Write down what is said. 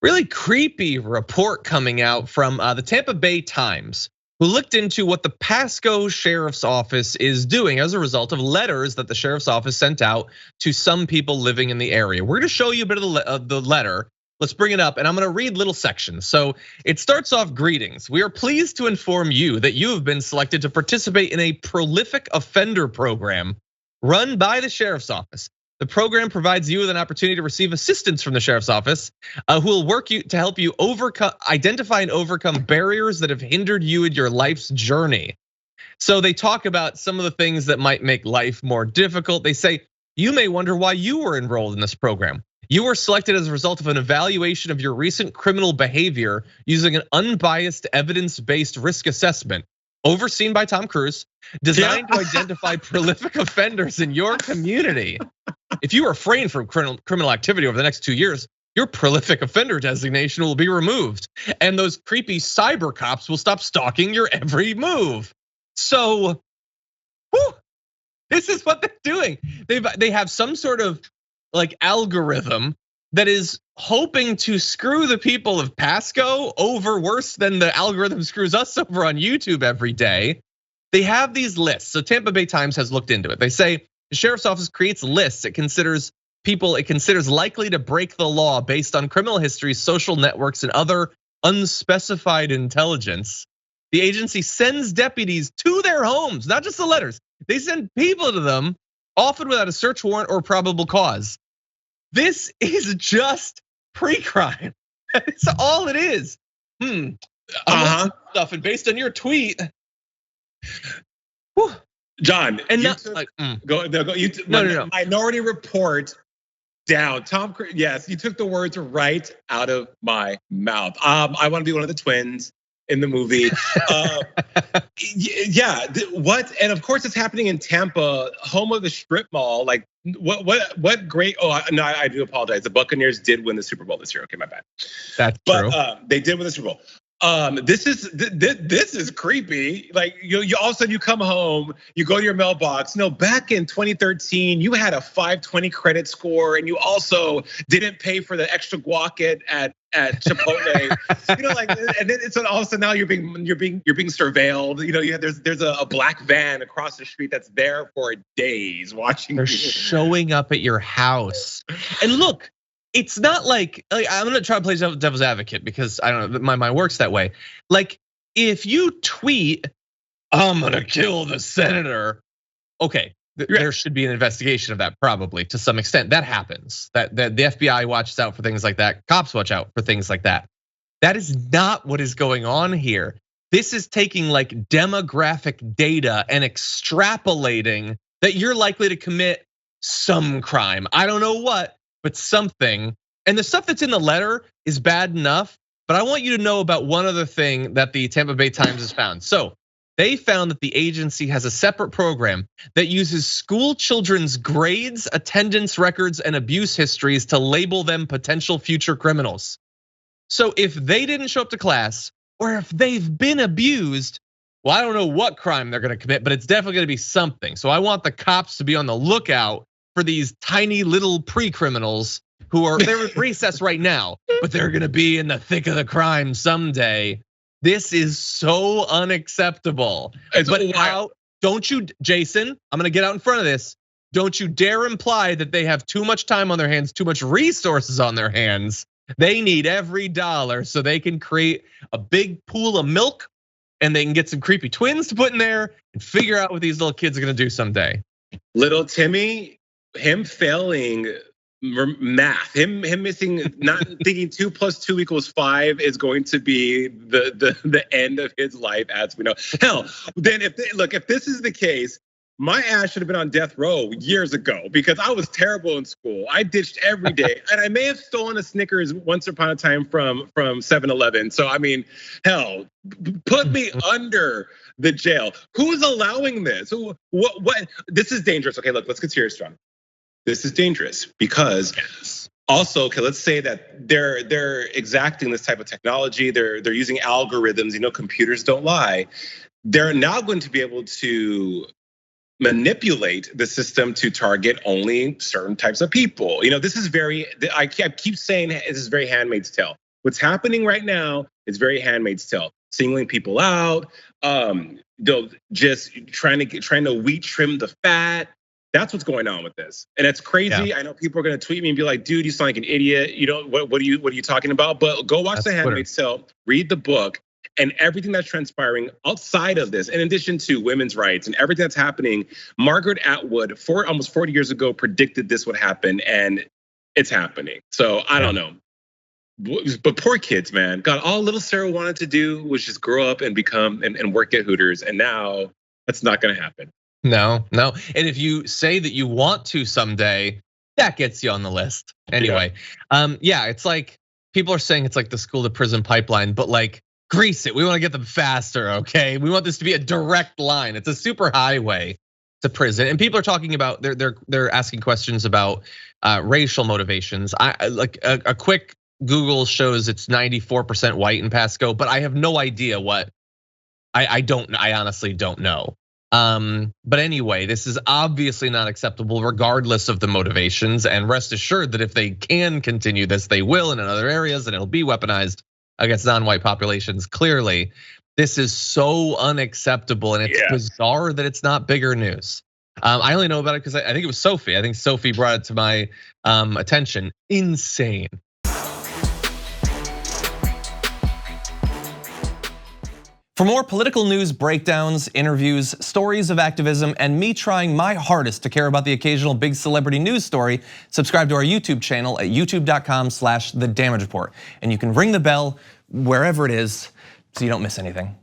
Really creepy report coming out from the Tampa Bay Times, who looked into what the Pasco Sheriff's Office is doing as a result of letters that the Sheriff's Office sent out to some people living in the area. We're gonna show you a bit of the letter. Let's bring it up, and I'm gonna read little sections. So it starts off, greetings. We are pleased to inform you that you have been selected to participate in a prolific offender program run by the Sheriff's Office. The program provides you with an opportunity to receive assistance from the Sheriff's Office, who will work to help you identify and overcome barriers that have hindered you in your life's journey. So they talk about some of the things that might make life more difficult. They say, you may wonder why you were enrolled in this program. You were selected as a result of an evaluation of your recent criminal behavior using an unbiased, evidence-based risk assessment overseen by Tom Cruise, designed to identify prolific offenders in your community. If you refrain from criminal activity over the next 2 years, your prolific offender designation will be removed, and those creepy cyber cops will stop stalking your every move. So, this is what they're doing. They have some sort of like algorithm that is hoping to screw the people of Pasco over worse than the algorithm screws us over on YouTube every day. They have these lists. So Tampa Bay Times has looked into it. They say the Sheriff's Office creates lists. It considers likely to break the law based on criminal history, social networks, and other unspecified intelligence. The agency sends deputies to their homes, not just the letters. They send people to them, often without a search warrant or probable cause. This is just pre-crime. That's all it is. Stuff, and based on your tweet, John, and you took, no. Minority Report down. Tom Cruise, yes, you took the words right out of my mouth. I want to be one of the twins in the movie. Yeah, what? And of course, it's happening in Tampa, home of the strip mall. Like, what great? Oh, no, I do apologize. The Buccaneers did win the Super Bowl this year. Okay, my bad. That's true. They did win the Super Bowl. This is creepy. Like you all of a sudden you come home, you go to your mailbox. No, back in 2013, you had a 520 credit score, and you also didn't pay for the extra guac at Chipotle. And then it's all of a sudden now you're being surveilled. There's a black van across the street that's there for days watching. They're showing up at your house, and look. It's not like I'm gonna try to play devil's advocate because I don't know, my mind works that way. Like if you tweet, I'm gonna kill the senator. Okay, there should be an investigation of that probably to some extent. That happens. That the FBI watches out for things like that. Cops watch out for things like that. That is not what is going on here. This is taking like demographic data and extrapolating that you're likely to commit some crime. I don't know what. But something, and the stuff that's in the letter is bad enough, but I want you to know about one other thing that the Tampa Bay Times has found. So they found that the agency has a separate program that uses school children's grades, attendance records, and abuse histories to label them potential future criminals. So if they didn't show up to class, or if they've been abused, well, I don't know what crime they're gonna commit, but it's definitely gonna be something. So I want the cops to be on the lookout for these tiny little pre-criminals they're at recess right now, but they're gonna be in the thick of the crime someday. This is so unacceptable. Don't you, Jason, I'm gonna get out in front of this. Don't you dare imply that they have too much time on their hands, too much resources on their hands. They need every dollar so they can create a big pool of milk and they can get some creepy twins to put in there and figure out what these little kids are gonna do someday. Little Timmy, him failing math, him missing, not thinking 2 + 2 = 5 is going to be the end of his life as we know. Hell, then if this is the case, my ass should have been on death row years ago because I was terrible in school. I ditched every day, and I may have stolen a Snickers once upon a time from 7-Eleven. So I mean, hell, put me under the jail. Who's allowing this? What? This is dangerous. Okay, look, let's get serious, John. This is dangerous because also, okay, let's say that they're exacting this type of technology. They're using algorithms. Computers don't lie. They're now going to be able to manipulate the system to target only certain types of people. This is I keep saying this is very Handmaid's Tale. What's happening right now is very Handmaid's Tale, singling people out, they'll just trying to wheat trim the fat. That's what's going on with this, and it's crazy. Yeah. I know people are going to tweet me and be like, "Dude, you sound like an idiot. You know what are you talking about?" But go watch The Handmaid's Tale, read the book, and everything that's transpiring outside of this, in addition to women's rights and everything that's happening. Margaret Atwood, almost 40 years ago, predicted this would happen, and it's happening. So I don't know. But poor kids, man. God, all little Sarah wanted to do was just grow up and become and work at Hooters, and now that's not going to happen. No. And if you say that you want to someday, that gets you on the list. Anyway, yeah, it's like people are saying it's like the school to prison pipeline, but like grease it. We want to get them faster, okay? We want this to be a direct line. It's a super highway to prison. And people are talking about they're asking questions about racial motivations. I like a quick Google shows it's 94% white in Pasco, but I have no idea what. I honestly don't know. But anyway, this is obviously not acceptable regardless of the motivations, and rest assured that if they can continue this, they will in other areas, and it'll be weaponized against non-white populations. Clearly, this is so unacceptable, and it's bizarre that it's not bigger news. I only know about it because I think it was Sophie. I think Sophie brought it to my attention. Insane. For more political news breakdowns, interviews, stories of activism, and me trying my hardest to care about the occasional big celebrity news story, subscribe to our YouTube channel at youtube.com/thedamagereport. And you can ring the bell wherever it is so you don't miss anything.